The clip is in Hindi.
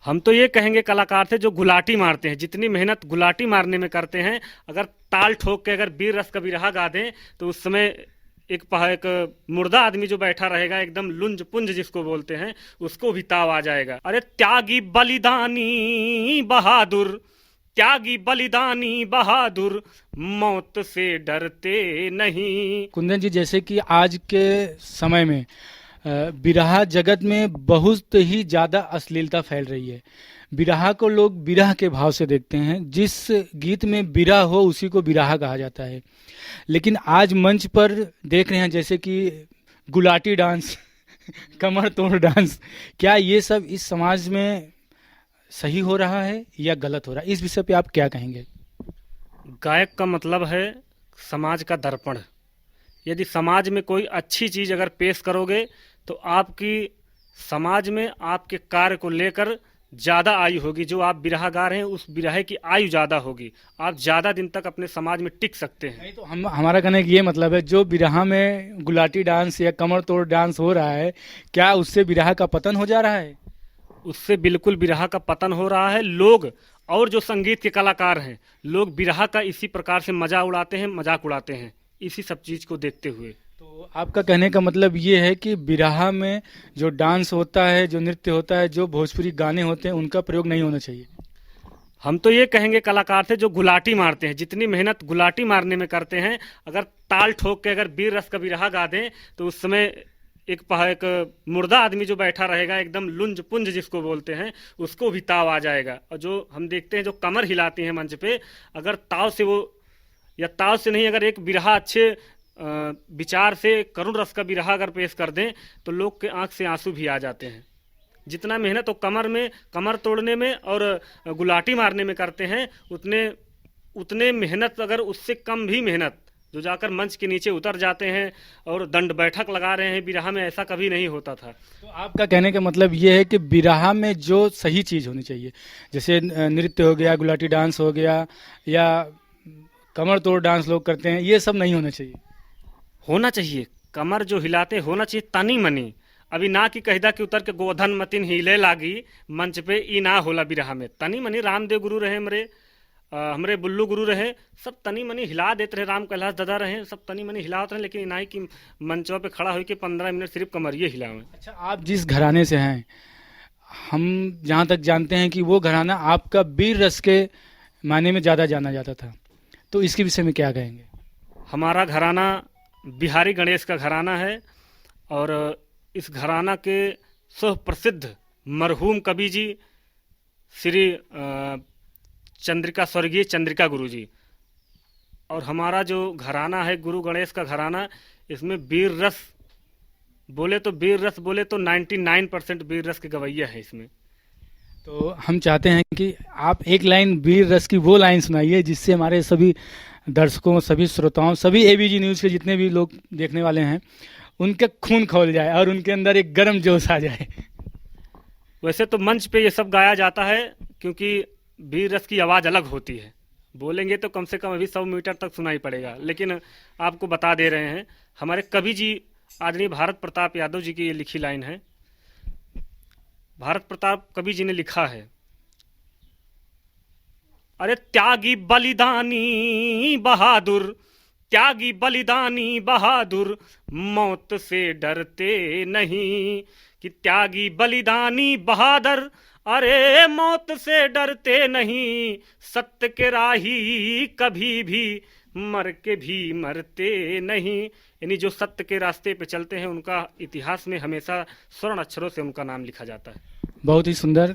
हम तो ये कहेंगे कलाकार से जो गुलाटी मारते हैं, जितनी मेहनत गुलाटी मारने में करते हैं, अगर ताल ठोक के अगर वीर रस का बिरहा गा दें तो उस समय एक मुर्दा आदमी जो बैठा रहेगा एकदम लुंज पुंज जिसको बोलते हैं, उसको भी ताव आ जाएगा। अरे त्यागी बलिदानी बहादुर, त्यागी बलिदानी बहादुर, मौत से डरते नहीं। कुंदन जी, जैसे कि आज के समय में बिरहा जगत में बहुत ही ज़्यादा अश्लीलता फैल रही है। बिरहा को लोग बिरह के भाव से देखते हैं। जिस गीत में बिरह हो उसी को बिरहा कहा जाता है। लेकिन आज मंच पर देख रहे हैं जैसे कि गुलाटी डांस कमर तोड़ डांस, क्या ये सब इस समाज में सही हो रहा है या गलत हो रहा है? इस विषय पे आप क्या कहेंगे? गायक का मतलब है समाज का दर्पण। यदि समाज में कोई अच्छी चीज़ अगर पेश करोगे तो आपकी समाज में आपके कार्य को लेकर ज़्यादा आयु होगी। जो आप बिरहा गा रहे हैं उस बिरहे की आयु ज़्यादा होगी, आप ज़्यादा दिन तक अपने समाज में टिक सकते हैं। नहीं तो हमारा कहने का ये मतलब है, जो बिरहा में गुलाटी डांस या कमर तोड़ डांस हो रहा है, क्या उससे बिरहा का पतन हो जा रहा है? उससे बिल्कुल बिरहा का पतन हो रहा है। लोग और जो संगीत के कलाकार हैं, लोग बिरहा का इसी प्रकार से मजा उड़ाते हैं, मजाक उड़ाते हैं, इसी सब चीज़ को देखते हुए। तो आपका कहने का मतलब ये है कि बिरहा में जो डांस होता है, जो नृत्य होता है, जो भोजपुरी गाने होते हैं, उनका प्रयोग नहीं होना चाहिए। हम तो ये कहेंगे कलाकार से जो गुलाटी मारते हैं, जितनी मेहनत गुलाटी मारने में करते हैं, अगर ताल ठोक के अगर वीर रस का बिरहा गा दें तो उस समय एक मुर्दा आदमी जो बैठा रहेगा एकदम लुंज पुंज जिसको बोलते हैं, उसको भी ताव आ जाएगा। और जो हम देखते हैं जो कमर हिलाती हैं मंच पे, अगर ताव से वो, या ताव से नहीं, अगर एक बिरहा अच्छे विचार से करुण रस का बिरहा अगर पेश कर दें तो लोग के आंख से आंसू भी आ जाते हैं। जितना मेहनत वो कमर तोड़ने में और गुलाटी मारने में करते हैं, उतने मेहनत, अगर उससे कम भी मेहनत जो जाकर मंच के नीचे उतर जाते हैं और दंड बैठक लगा रहे हैं बिरहा में, ऐसा कभी नहीं होता था। तो आपका कहने का मतलब ये है कि बिरहा में जो सही चीज़ होनी चाहिए, जैसे नृत्य हो गया, गुलाटी डांस हो गया, या कमर तोड़ डांस लोग करते हैं, ये सब नहीं होना चाहिए। होना चाहिए। कमर जो हिलाते होना चाहिए तनी मनी। अभी ना कि कहदा कि उतर के गोधन मतिन हिले लागी मंच पे, ई ना होला बिरहा में। तनी मनी रामदेव गुरु रहे हमरे बुल्लू गुरु रहे, सब तनी मनी हिला देते रहे, राम कैलाश दादा रहे, सब तनी मनी हिलाते रहे। लेकिन ना कि मंचों पे खड़ा होकर 15 मिनट सिर्फ कमरिए हिलावें। अच्छा, आप जिस घराने से हैं, हम जहाँ तक जानते हैं कि वो घराना आपका वीर रस के मायने में ज़्यादा जाना जाता था, तो इसके विषय में क्या कहेंगे? हमारा घराना बिहारी गणेश का घराना है और इस घराना के सुप्रसिद्ध मरहूम कवि जी श्री स्वर्गीय चंद्रिका गुरु जी, और हमारा जो घराना है गुरु गणेश का घराना, इसमें वीर रस बोले तो 99% वीर रस के गवैया है इसमें। तो हम चाहते हैं कि आप एक लाइन वीर रस की वो लाइन सुनाइए जिससे हमारे सभी दर्शकों, सभी श्रोताओं, सभी एबीजी न्यूज़ के जितने भी लोग देखने वाले हैं, उनके खून खौल जाए और उनके अंदर एक गर्म जोश आ जाए। वैसे तो मंच पे ये सब गाया जाता है क्योंकि वीर रस की आवाज़ अलग होती है। बोलेंगे तो कम से कम अभी 100 मीटर तक सुनाई पड़ेगा। लेकिन आपको बता दे रहे हैं, हमारे कवि जी आदरणीय भारत प्रताप यादव जी की ये लिखी लाइन है। भारत प्रताप कवि जी ने लिखा है, अरे त्यागी बलिदानी बहादुर, त्यागी बलिदानी बहादुर, मौत से डरते नहीं। कि त्यागी बलिदानी बहादुर, अरे मौत से डरते नहीं। सत्य के राही कभी भी मर के भी मरते नहीं। यानी जो सत्य के रास्ते पे चलते हैं उनका इतिहास में हमेशा स्वर्ण अक्षरों से उनका नाम लिखा जाता है। बहुत ही सुंदर।